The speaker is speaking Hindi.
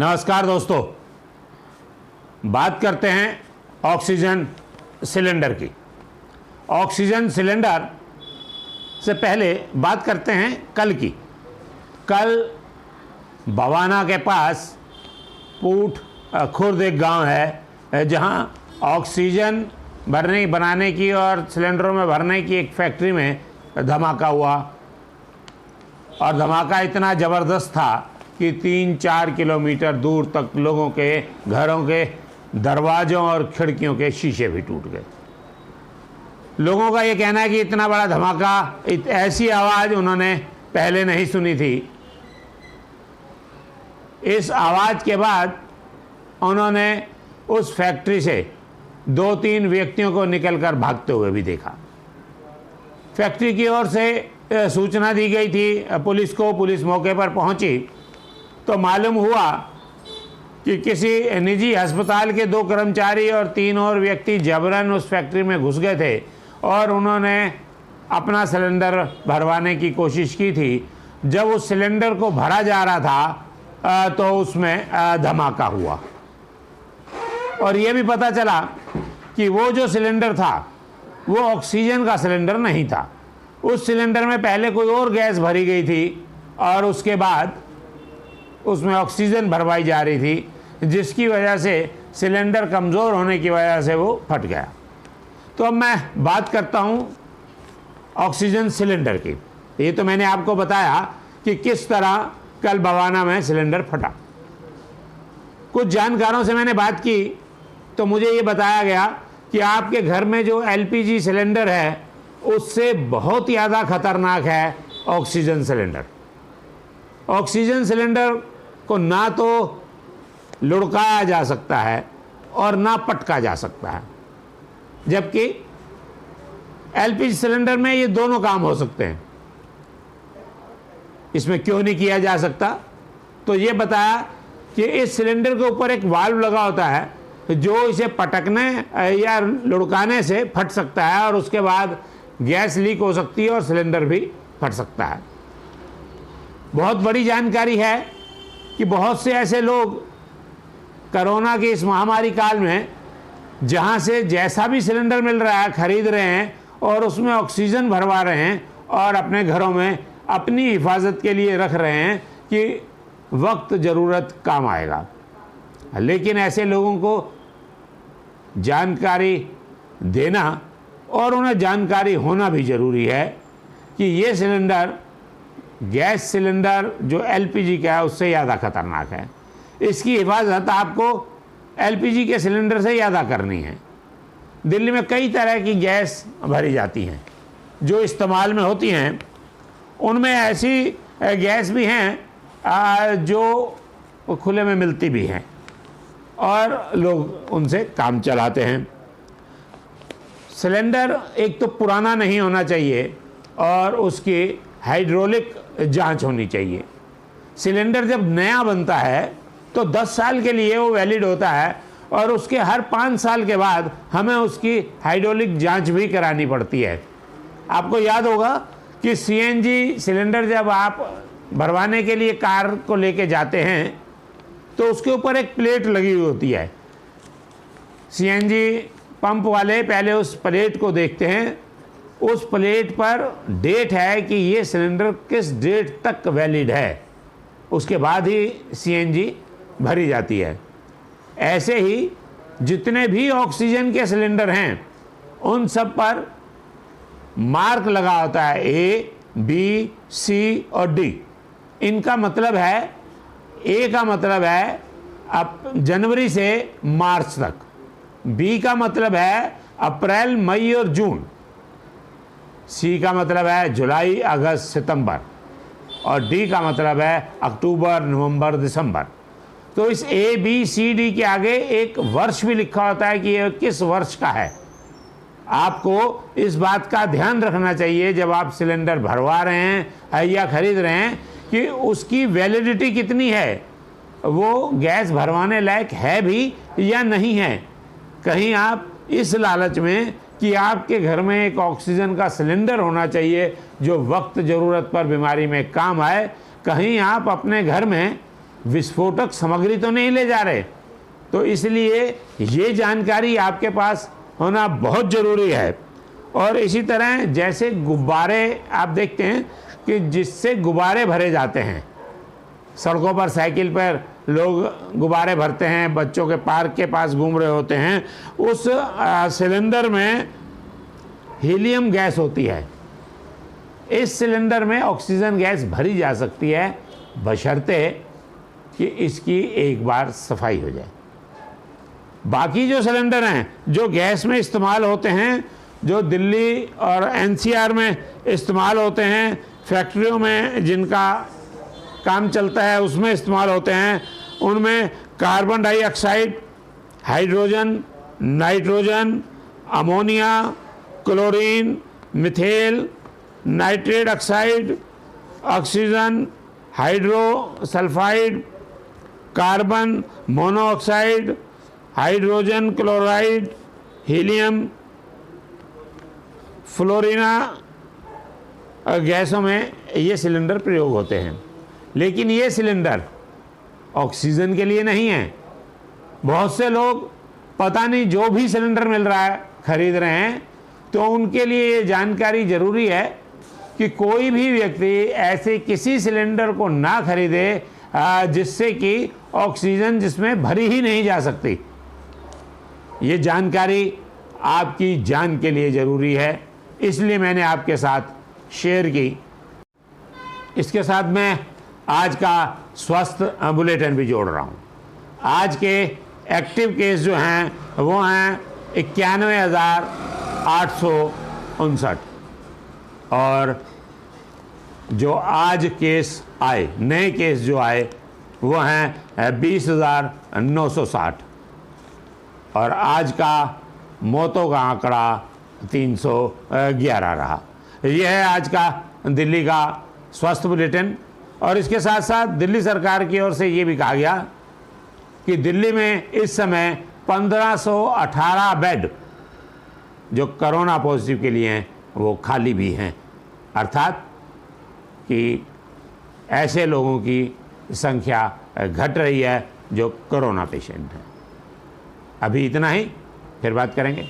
नमस्कार दोस्तों, बात करते हैं ऑक्सीजन सिलेंडर की। ऑक्सीजन सिलेंडर से पहले बात करते हैं कल की। कल बवाना के पास पूट खुर्द एक गांव है जहां ऑक्सीजन बनाने की और सिलेंडरों में भरने की एक फैक्ट्री में धमाका हुआ और धमाका इतना ज़बरदस्त था कि 3-4 किलोमीटर दूर तक लोगों के घरों के दरवाज़ों और खिड़कियों के शीशे भी टूट गए। लोगों का ये कहना है कि इतना बड़ा धमाका, ऐसी आवाज़ उन्होंने पहले नहीं सुनी थी। इस आवाज़ के बाद उन्होंने उस फैक्ट्री से 2-3 व्यक्तियों को निकलकर भागते हुए भी देखा। फैक्ट्री की ओर से सूचना दी गई थी पुलिस को। पुलिस मौके पर पहुंची तो मालूम हुआ कि किसी निजी अस्पताल के 2 कर्मचारी और 3 और व्यक्ति जबरन उस फैक्ट्री में घुस गए थे और उन्होंने अपना सिलेंडर भरवाने की कोशिश की थी। जब उस सिलेंडर को भरा जा रहा था तो उसमें धमाका हुआ और ये भी पता चला कि वो जो सिलेंडर था वो ऑक्सीजन का सिलेंडर नहीं था। उस सिलेंडर में पहले कोई और गैस भरी गई थी और उसके बाद उसमें ऑक्सीजन भरवाई जा रही थी, जिसकी वजह से सिलेंडर कमज़ोर होने की वजह से वो फट गया। तो अब मैं बात करता हूँ ऑक्सीजन सिलेंडर की। ये तो मैंने आपको बताया कि किस तरह कल बवाना में सिलेंडर फटा। कुछ जानकारों से मैंने बात की तो मुझे ये बताया गया कि आपके घर में जो एलपीजी सिलेंडर है उससे बहुत ज़्यादा खतरनाक है ऑक्सीजन सिलेंडर। ऑक्सीजन सिलेंडर को ना तो लुढ़काया जा सकता है और ना पटका जा सकता है, जबकि एलपीजी सिलेंडर में ये दोनों काम हो सकते हैं। इसमें क्यों नहीं किया जा सकता? तो ये बताया कि इस सिलेंडर के ऊपर एक वाल्व लगा होता है जो इसे पटकने या लुढ़काने से फट सकता है और उसके बाद गैस लीक हो सकती है और सिलेंडर भी फट सकता है। बहुत बड़ी जानकारी है कि बहुत से ऐसे लोग कोरोना की इस महामारी काल में जहां से जैसा भी सिलेंडर मिल रहा है खरीद रहे हैं और उसमें ऑक्सीजन भरवा रहे हैं और अपने घरों में अपनी हिफाजत के लिए रख रहे हैं कि वक्त ज़रूरत काम आएगा। लेकिन ऐसे लोगों को जानकारी देना और उन्हें जानकारी होना भी ज़रूरी है कि ये सिलेंडर गैस सिलेंडर जो एलपीजी का है उससे ज़्यादा खतरनाक है। इसकी हिफाजत आपको एलपीजी के सिलेंडर से ज़्यादा करनी है। दिल्ली में कई तरह की गैस भरी जाती हैं जो इस्तेमाल में होती हैं। उनमें ऐसी गैस भी हैं जो खुले में मिलती भी हैं और लोग उनसे काम चलाते हैं। सिलेंडर एक तो पुराना नहीं होना चाहिए और उसकी हाइड्रोलिक जांच होनी चाहिए। सिलेंडर जब नया बनता है तो 10 साल के लिए वो वैलिड होता है और उसके हर 5 साल के बाद हमें उसकी हाइड्रोलिक जांच भी करानी पड़ती है। आपको याद होगा कि सीएनजी सिलेंडर जब आप भरवाने के लिए कार को लेके जाते हैं तो उसके ऊपर एक प्लेट लगी हुई होती है। सीएनजी पंप वाले पहले उस प्लेट को देखते हैं। उस प्लेट पर डेट है कि ये सिलेंडर किस डेट तक वैलिड है, उसके बाद ही सीएनजी भरी जाती है। ऐसे ही जितने भी ऑक्सीजन के सिलेंडर हैं उन सब पर मार्क लगा होता है ए, बी, सी और डी। इनका मतलब है, ए का मतलब है अब जनवरी से मार्च तक, बी का मतलब है अप्रैल, मई और जून, सी का मतलब है जुलाई, अगस्त, सितंबर और डी का मतलब है अक्टूबर, नवंबर, दिसंबर। तो इस ए, बी, सी, डी के आगे एक वर्ष भी लिखा होता है कि ये किस वर्ष का है। आपको इस बात का ध्यान रखना चाहिए जब आप सिलेंडर भरवा रहे हैं या खरीद रहे हैं कि उसकी वैलिडिटी कितनी है, वो गैस भरवाने लायक है भी या नहीं है। कहीं आप इस लालच में कि आपके घर में एक ऑक्सीजन का सिलेंडर होना चाहिए जो वक्त ज़रूरत पर बीमारी में काम आए, कहीं आप अपने घर में विस्फोटक सामग्री तो नहीं ले जा रहे। तो इसलिए ये जानकारी आपके पास होना बहुत ज़रूरी है। और इसी तरह जैसे गुब्बारे आप देखते हैं कि जिससे गुब्बारे भरे जाते हैं, सड़कों पर साइकिल पर लोग गुब्बारे भरते हैं, बच्चों के पार्क के पास घूम रहे होते हैं, उस सिलेंडर में हीलियम गैस होती है। इस सिलेंडर में ऑक्सीजन गैस भरी जा सकती है बशर्ते कि इसकी एक बार सफाई हो जाए। बाकी जो सिलेंडर हैं जो गैस में इस्तेमाल होते हैं, जो दिल्ली और एनसीआर में इस्तेमाल होते हैं, फैक्ट्रियों में जिनका काम चलता है उसमें इस्तेमाल होते हैं, उनमें carbon dioxide, hydrogen, nitrogen, ammonia, chlorine, methyl, nitrate oxide, oxygen, hydrosulphide, carbon monoxide, hydrogen chloride, helium, फ्लोरीना गैसों में ये सिलेंडर प्रयोग होते हैं। लेकिन ये सिलेंडर ऑक्सीजन के लिए नहीं है। बहुत से लोग पता नहीं जो भी सिलेंडर मिल रहा है खरीद रहे हैं, तो उनके लिए ये जानकारी ज़रूरी है कि कोई भी व्यक्ति ऐसे किसी सिलेंडर को ना खरीदे जिससे कि ऑक्सीजन जिसमें भरी ही नहीं जा सकती। ये जानकारी आपकी जान के लिए ज़रूरी है, इसलिए मैंने आपके साथ शेयर की। इसके साथ मैं आज का स्वास्थ्य बुलेटिन भी जोड़ रहा हूँ। आज के एक्टिव केस जो हैं वो हैं 91,859 और जो आज केस आए, नए केस जो आए वो हैं 20,960 और आज का मौतों का आंकड़ा 311 रहा। यह है आज का दिल्ली का स्वास्थ्य बुलेटिन। और इसके साथ साथ दिल्ली सरकार की ओर से ये भी कहा गया कि दिल्ली में इस समय 1518 बेड जो कोरोना पॉजिटिव के लिए हैं वो खाली भी हैं, अर्थात कि ऐसे लोगों की संख्या घट रही है जो कोरोना पेशेंट हैं। अभी इतना ही, फिर बात करेंगे।